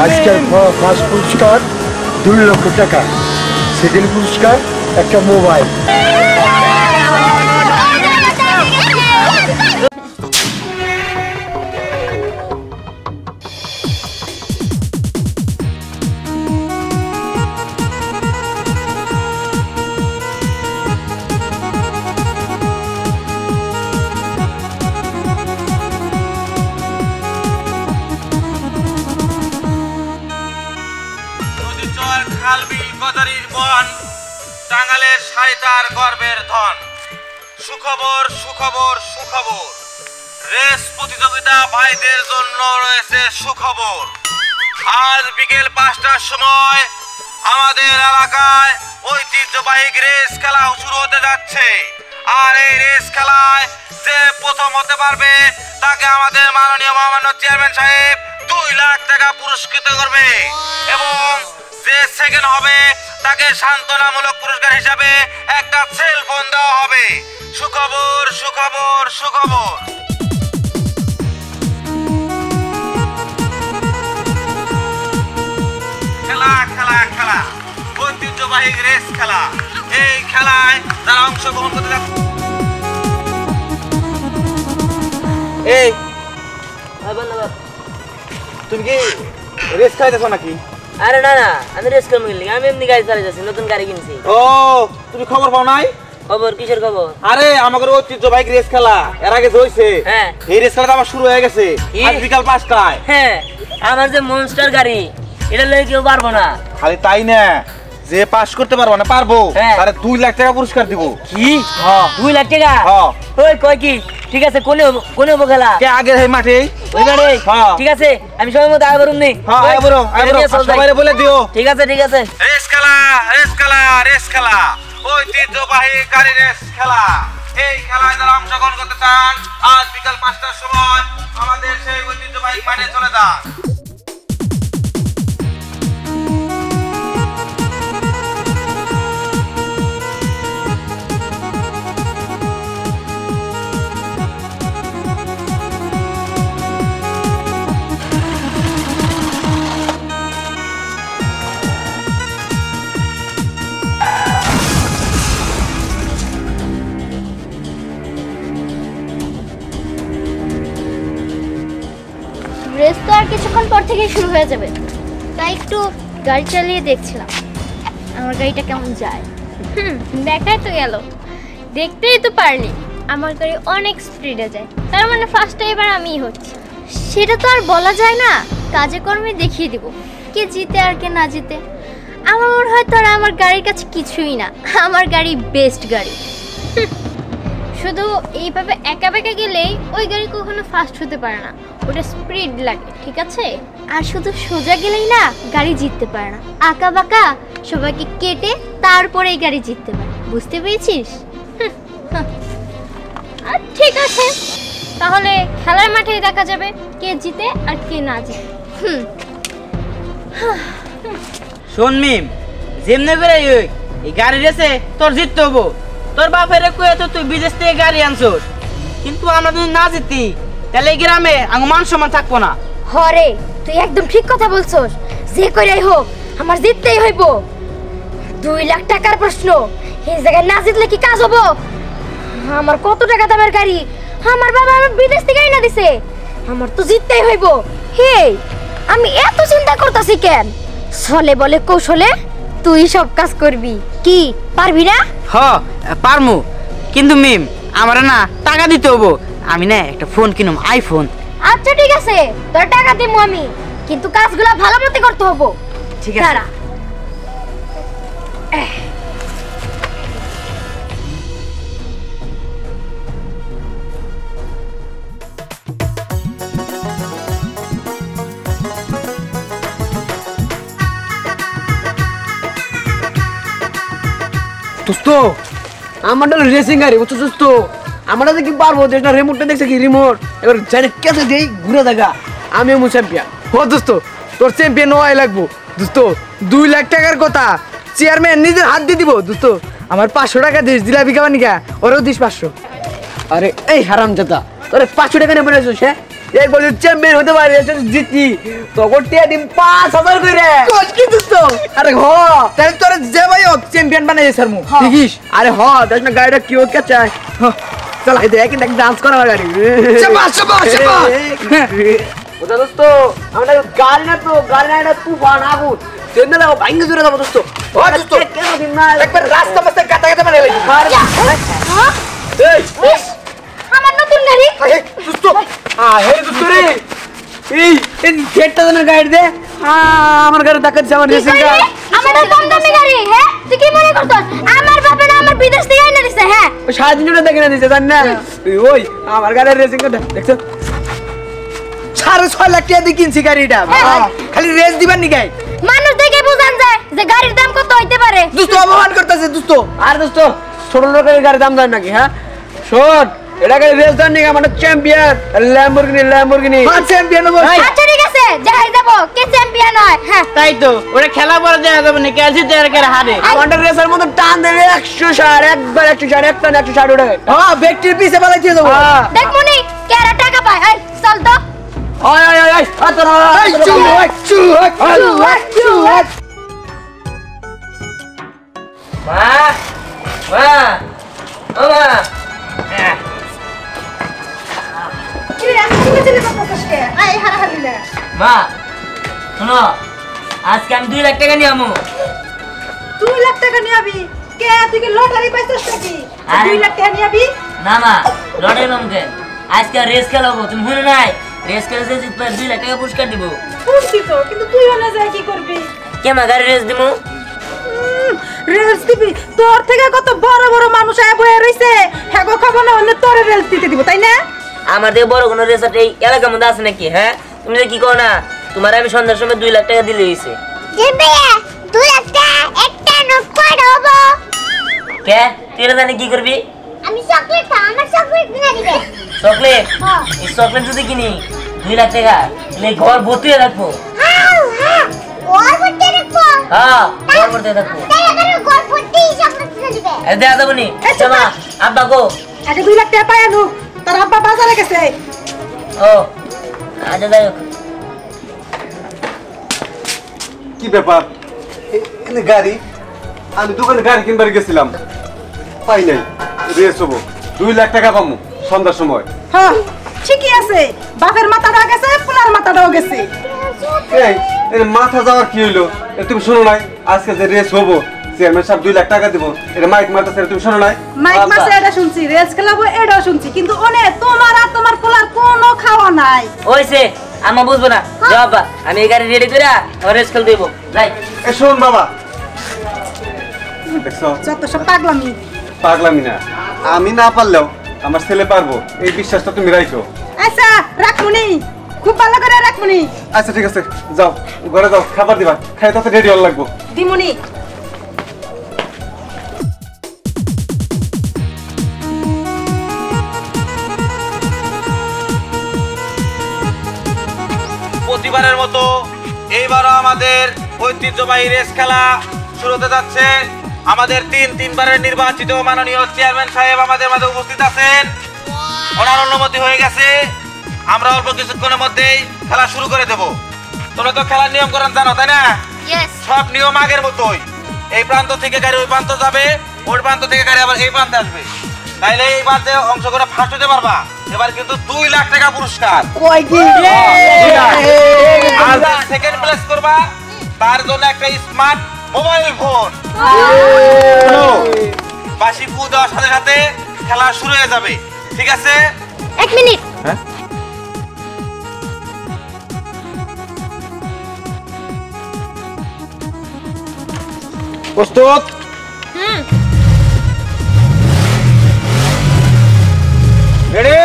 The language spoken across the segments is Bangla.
আজকের ফার্স্ট পুরস্কার 2 লক্ষ টাকা, সেকেন্ড পুরস্কার একটা মোবাইল। টাঙ্গালের সারিতার গর্বের ধন। সুখবর সুখবর সুখবর, রেস প্রতিযোগিতা ভাইদের জন্য রয়েছে সুখবর। আজ বিকেল 5টার সময় আমাদের এলাকায় ঐতিহ্যবাহী রেস খেলা শুরু হতে যাচ্ছে। আর এই রেস খেলায় যে প্রথম হতে পারবে তাকে আমাদের মাননীয় মহামান্য চেয়ারম্যান সাহেব 2 লাখ টাকা পুরস্কৃত করবে, এবং যে সেকেন্ড হবে তাকে সান্ত্বনামূলক পুরস্কার হিসাবে একটা সেল ফোন দেওয়া হবে। সুখবর সুখবর সুখবর। খেলা খেলা খেলা, ঐতিহ্যবাহী রেস খেলা। এই খেলায় যারা অংশগ্রহণ করতে যাচ্ছে, এই তুমি কি রেস খেলাইতেছ নাকি? আরে না না, আমি রেস করবো গেলি, আমি এমনি গাড়ি চালাই যাচ্ছি, নতুন গাড়ি কিনছি। ও তুমি খবর পাও নাই? খবর কিসের খবর? আরে আমাদের ঐতিহ্যবাহী রেস খেলা এর আগে হইছে। হ্যাঁ, এই রেস খেলাটা আবার শুরু হয়ে গেছে আজ বিকাল 5টায়। হ্যাঁ, আমার যে মনস্টার গাড়ি, এটা লয়ে কেউ পারবো না। খালি তাই না, যে পাস করতে পারবো না পারবো তারে 2 লাখ টাকা পুরস্কার দিব। কি? 2 লাখ টাকা? ওই কয় কি? ঠিক আছে, কোনে হবো খেলা? কে আগে এই মাঠে ওই মাঠে? ঠিক আছে, আমি সময় মতো আয় বরুম নি। সবাইরে বলে দিও। ঠিক আছে ঠিক আছে। রেস খেলা রেস খেলা রেস খেলা, ঐতিহ্যবাহী গাড়ি রেস খেলা। এই খেলায় যারা অংশগ্রহণ করতে চান আজ বিকাল 5টার সময় আমাদের সেই ঐতিহ্যবাহী মাঠে চলে যান। রেস তো আর কিছুক্ষণ পর থেকে শুরু হয়ে যাবে, তাই একটু গাড়ি চালিয়ে দেখছিলাম আমার গাড়িটা কেমন যায়। দেখাই তো গেল, দেখতেই তো পারলি আমার গাড়ি অনেক স্পিডে যায়, তার মানে ফার্স্টে এবার আমিই হচ্ছি। সেটা তো আর বলা যায় না, কাজে কর্মে দেখিয়ে দিব কে জিতে আর কে না জিতে। আমার মনে হয় তোরা আমার গাড়ির কাছে কিছুই না, আমার গাড়ি বেস্ট গাড়ি। শুধু এইভাবে একা বেঁকা গেলেই ওই গাড়ি কখনো ফাস্ট হতে পারে না, ওটা স্পিড লাগে, ঠিক আছে? আর শুধু সোজা গেলেই না গাড়ি জিততে পারে না, আঁকা বাঁকা সবাইকে কেটে তারপরে এই গাড়ি জিততে পারে, বুঝতে পেরেছিস? আর ঠিক আছে, তাহলে খেলার মাঠেই দেখা যাবে কে জিতে আর কে না জিতে। শোন মিম, যেমনে করে এই গাড়ি রেসে তোর জিততে হবো। তোর বাপের কয়ে তো তুই বিদেশ থেকে গাড়ি আনছোস, কিন্তু আমরা যদি না জিতি তাহলে এই গ্রামে আমার মান সম্মান থাকবো না। হরে, তুই একদম ঠিক কথা বলছস, যে কইরাই হোক আমার জিততেই হইব। 2 লাখ টাকার প্রশ্ন, এই জায়গায় না জিতলে কি কাজ হবো? আমার কত টাকা দামের গাড়ি, আমার বাবা আমার বিদেশ থেকে এনে দিছে, আমার তো জিততেই হইব। হে, আমি এত চিন্তা করতেছি কেন? ছলে বলে কৌশলে তুই সব কাজ করবি, কি পারবি না? হ পারমু, কিন্তু মিম আমার না টাকা দিতে হবো। আমি না একটা ফোন কিনুম, আইফোন। আচ্ছা ঠিক আছে, তোর টাকা দিমু আমি, কিন্তু কাজগুলো ভালো মতো করতে হবো। ঠিক আছে। দাঁড়া, দোস্ত আমারটা রেসিং গাড়ি, বুঝছো দোস্ত? আমরা কি পারবো? দেশটা রিমোটটা দেখছে কি রিমোট, এবার জানি কেসে দেই ঘুরে দেখা আমি এমন চ্যাম্পিয়ন। ও দোস্ত, তোর চ্যাম্পিয়ন হওয়াই লাগবো দোস্ত। 2 লাখ টাকার কথা চেয়ারম্যান নিজের হাত দিয়ে দিব দোস্ত। আমার 500 টাকা দিস, দিলা বিকাবা নিকা, ওরেও দিস 500। আরে এই হারাম জাদা, তোরে 500 টাকা নিয়ে বলেছিস? হ্যাঁ একবার যদি চ্যাম্পিয়ন হতে পারে জিতি তখন টিয়া দিম 5000 করে কি দোস্ত আরে হ তাহলে তোর যে ভাই চ্যাম্পিয়ন বানাই স্যার মু দেখিস আরে হ দেখ না গাড়িটা কি ওকে চাই চল এই দেখ দেখ ডান্স করা গাড়ি শাবাশ শাবাশ শাবাশ ওটা দোস্ত আমরা গাড়ি না তো গাড়ি না এটা তুফান আগুন চেন্না দাও ভাঙ্গে জুড়ে দাও দোস্ত ও দোস্ত কেন দিন না একবার রাস্তা মাস্তে কাটা কাটা মানে লাগি এই আমার নতুন গাড়ি দোস্ত হে দোস্ত রে এই গেটটা না গাড়ি দে আমার গাড়ি ধাক্কা দিছে আমার রেসিং গাড়ি আমার কম দামি গাড়ি হ্যাঁ তুই কি মনে করছস আমার বাবা না আমার বিদেশ থেকে এনে দিছে হ্যাঁ ওই 7 দিন দেখে না দিছে জান না ওই আমার গাড়ির রেসিং গাড়ি দেখছো 6.5 লাখ টাকা দিয়ে কিনছি গাড়িটা খালি রেস দিবেন নি গাই মানুষ দেখে বুঝান যায় যে গাড়ির দাম কত হইতে পারে দোস্ত অপমান করতেছে দোস্ত আর দোস্ত ছোট লোকের গাড়ির দাম জান নাকি হ্যাঁ শোন এটা গাড়ি রেস দেন নাকি আমার চ্যাম্পিয়ন ল্যাম্বরগিনি হ্যাঁ চ্যাম্পিয়ন হবো আচ্ছা ঠিক আছে যাই যাব কে চ্যাম্পিয়ন হয় হ্যাঁ তাই তো ওরা খেলা পরে দেখা যাবে না কে জিতে আর কে হারে আমাদের রেসের মতো টান দেবে 160 একবার 160 একটা 160 উঠে হ্যাঁ ব্যক্তির পিছে পালাই দিয়ে দেবো দেখ মনি কেরা টাকা পায় এই চল তো ওই ওই ওই আতরা এই চুয়াক মা মা ও মা মা শোনো আজকে আমি 2 লাখ টাকা নিয়ে আমু 2 লাখ টাকা নিয়ে আবি কে তুই কি লটারি পাইছস নাকি 2 লাখ টাকা নিয়ে আবি না মা লড়াই মামকে আজকে রেস খেলাবো তুমি শুনে নাই রেস খেলে যে জিতবে 2 লাখ টাকা পুরস্কার দিব শুনছি তো কিন্তু তুই ওনা যায় কি করবি কে মা গাড়ি রেস দিমু রেলস দিবি তোর থেকে কত বড় বড় মানুষ আয় বয়ে রইছে হেগো খাবো না অন্য তোর রেলস দিতে দিব তাই না আমার থেকে বড় কোনো রেসার এই এলাকার মধ্যে আছে নাকি হ্যাঁ তুমি কি কও না তোমার আমি সন্ধ্যার সময় 2 লাখ টাকা দিলে হইছে জিবে 2 লাখ টাকা একটা নোট কই দেব কে তুই এটা জানি কি করবি আমি চকলেট খাই আমার চকলেট কিনে দিবে চকলেট হ্যাঁ এই চকলেট যদি কিনি 2 লাখ টাকা তাহলে ঘর ভর্তি হয়ে রাখবো হ্যাঁ ওর মধ্যে রাখবো হ্যাঁ ঘর ভর্তি রাখবো তাই আমার গোল ফুটি চকলেট কিনে দিবে এ দেয়া যাবো নি জামা আব্বা গো আগে 2 লাখ টাকা পায় আনু তোর আব্বা বাজারে গেছে ও আজ যাই হোক কি ব্যাপার এনে গাড়ি আমি দোকানে গাড়ি কিনবার গেছিলাম পাই নাই রেস হবো 2 লাখ টাকা পাবো সন্ধ্যার সময় হ্যাঁ ঠিকই আছে বাপের মাথাটা গেছে পুলার মাথাটাও গেছে এই এর মাথা যাওয়ার কি হইলো তুমি শোনো নাই আজকে যে রেস হবো চেয়ারম্যান সাহেব 2 লাখ টাকা দিব এটা মাইক মারতেছে তুমি শোনো নাই মাইক মাসে এটা শুনছি রেস খেলাবো এটাও শুনছি কিন্তু ওনে তোমার আর তোমার পোলার কোনো খাওয়া নাই ওইছে আমা বুঝবো না যাও আব্বা আমি এই গাড়ি রেডি করে রেস খেল দেবো যাই এ শোন বাবা দেখছো যত সব পাগলামি পাগলামি না আমি না পারলেও আমার ছেলে পারবো এই বিশ্বাসটা তুমি রাখো আচ্ছা রাখমুনি খুব ভালো করে রাখমুনি আচ্ছা ঠিক আছে যাও ঘরে যাও খাবার দিবা খাই তাতে রেডি হল লাগবো দিমুনি প্রতিবারের মতো এইবারও আমাদের ঐতিহ্যবাহী রেস খেলা শুরু হতে যাচ্ছে আমাদের তিনবারের নির্বাচিত মাননীয় চেয়ারম্যান সাহেব আমাদের মাঝে উপস্থিত আছেন ওনার অনুমতি হয়ে গেছে আমরা অল্প কিছুক্ষণের মধ্যেই খেলা শুরু করে দেব তোমরা তো খেলার নিয়ম করেন জানো তাই না ইয়েস সব নিয়ম আগের মতোই এই প্রান্ত থেকে গাড়ি ওই প্রান্ত যাবে ওই প্রান্ত থেকে গাড়ি আবার এই প্রান্তে আসবে তাইলে এইবার যে অংশ করে ফার্স্ট হতে পারবা এবার কিন্তু 2 লাখ টাকা পুরস্কার কই কি আর সেকেন্ড প্লেস করবা তার জন্য একটা স্মার্ট মোবাইল ফোন বাসি ফু দেওয়ার সাথে সাথে খেলা শুরু হয়ে যাবে ঠিক আছে 1 মিনিট প্রস্তুত রেডি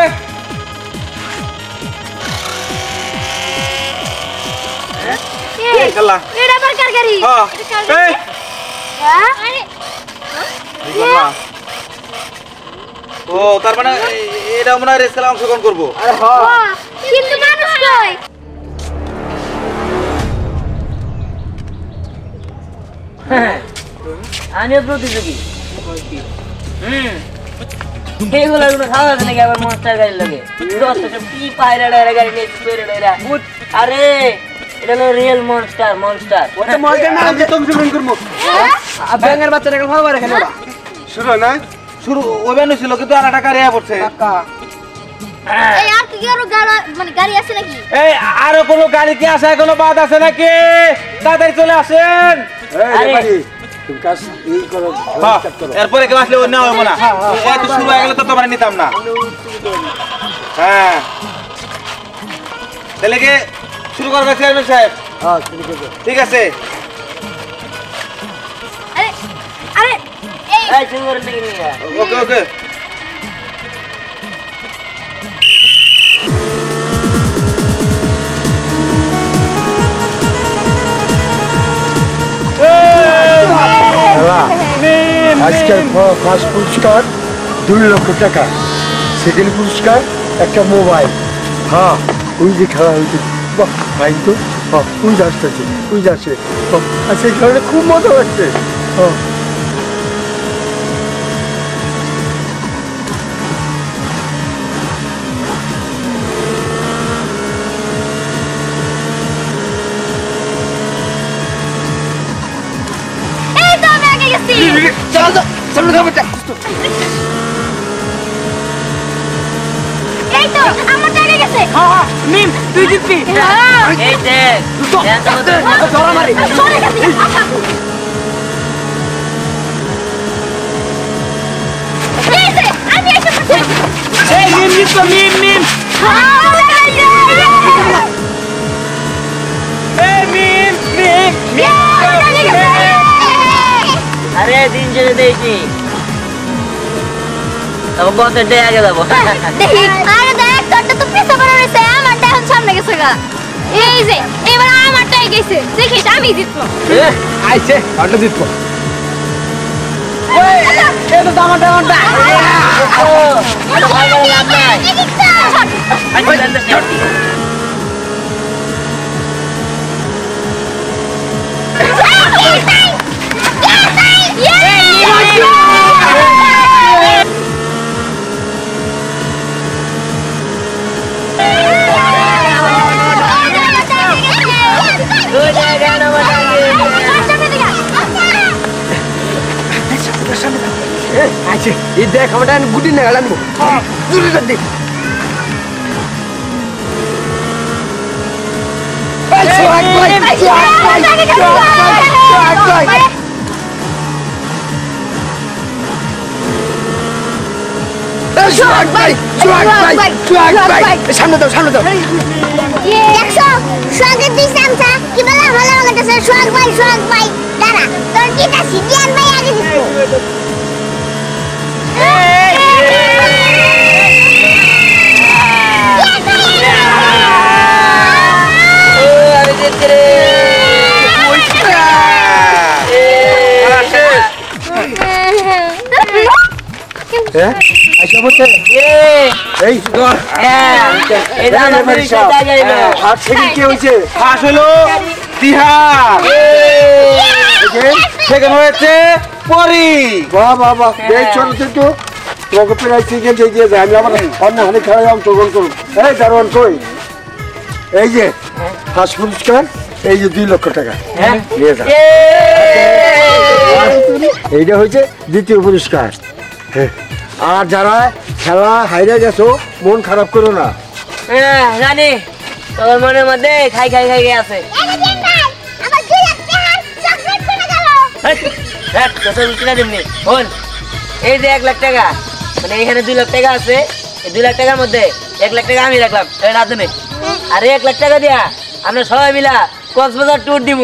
খেলা এটা আবার কার গাড়ি হ্যাঁ এটা কার গাড়ি? এই হ্যাঁ আরে খেলা। ও তার মানে এটা আমরা রেস খেলা অংশগ্রহণ করবো বাহ, কিন্তু মানুষ কই আমিও প্রতিযোগী এইগুলো কোনো খাওয়া আছে নাকি আবার মনস্টার গাড়ির লগে যত সব কি পায়রা ডায়রা গাড়ি নিয়ে পেরে ডায়রা আরে এটা হলো রিয়েল মনস্টার ওটা মজা না আমি তো কিছু করব ব্যাঙের বাচ্চাটা ভালো করে খেলে ওরা শুরু না শুরু ওবেন ছিল কিন্তু আর টাকা রেয়া পড়ছে এই আর কি আরো মানে গাড়ি আছে নাকি এই আরো কোনো গাড়ি কি আছে কোনো বাদ আছে নাকি তাড়াতাড়ি চলে আসেন এই ভাই তুমি কাজ এই করো হ্যাঁ, চেক করো এরপরে কেউ আসলে অন্য হবে না এই তো শুরু হয়ে গেলে তো তোমার নিতাম না হ্যাঁ তাহলে কি শুরু করবে চেয়ারম্যান সাহেব হ্যাঁ শুরু করো ঠিক আছে আরে আরে এই এই শুরু করে নাকি নিয়ে ওকে ওকে আজকের ফার্স্ট পুরস্কার 2 লক্ষ টাকা, সেকেন্ড পুরস্কার একটা মোবাইল। হ্যাঁ ওই যে খেলা হয়েছে, বাহ ভাই তো ওই যাচ্ছে ওই যাচ্ছে, আর সেই খেলাটা খুব মজা লাগছে। হ্যাঁ এই তো আমি আগে গেছি চল তো সামনে যাবো এই তো আমার আগে গেছে মিম তুই জিতবি এই দেখ ধরা মারি সরে গেছি এই যে আমি এসে পড়ছি এই মিম জিতবো মিম এই মিম আরে দিন শেষে দেখি তবে কত ডে আগে যাবো দেখি আরে দেখ তোরটা তো পিছে পড়ে রয়েছে আমারটা এখন সামনে গেছে গা এই যে এবার আমারটাই গেছে দেখিস আমি জিতবো আইছে আটা জিতবো এই তো আমারটা এটা ভাই বলে লাভ নাই আইছে এই দেখ আমাটা গুটি না আনবো জুরি দে সামনে দাও দেখছো সোহাগের দুই চামচা কি বলে ভালো লাগতেছে সোহাগ ভাই দাঁড়া তোর কিটা সিডিয়ান ভাই আগে দিছো আচ্ছা বলছে এই হাত থেকে কি হয়েছে? ফাঁস হলো তিহার সেখানে হয়েছে পরি বাহ বাহ বাহ এই ছোট ছোট তোমাকে প্রায় শিখে দিয়ে যায়, আমি আমার অন্য হানি খেলায় অংশগ্রহণ করুন। এই দারোয়ান কই, এই যে ফার্স্ট পুরস্কার, এই যে 2 লক্ষ টাকা নিয়ে যান। এইটা হচ্ছে দ্বিতীয় পুরস্কার। আর যারা খেলা হাইরে গেছো মন খারাপ করো না। জানি তোর মনের মধ্যে খাই আছে আমার 2 লাখ টাকা চকলেট কিনে গেল এই যে 1 লাখ টাকা মানে এখানে 2 লাখ টাকা আছে, এই 2 লাখ টাকার মধ্যে 1 লাখ টাকা আমি রাখলাম রাধুনে, আর 1 লাখ টাকা দিয়া আমরা সবাই মিলা কক্সবাজার ট্যুর দিব।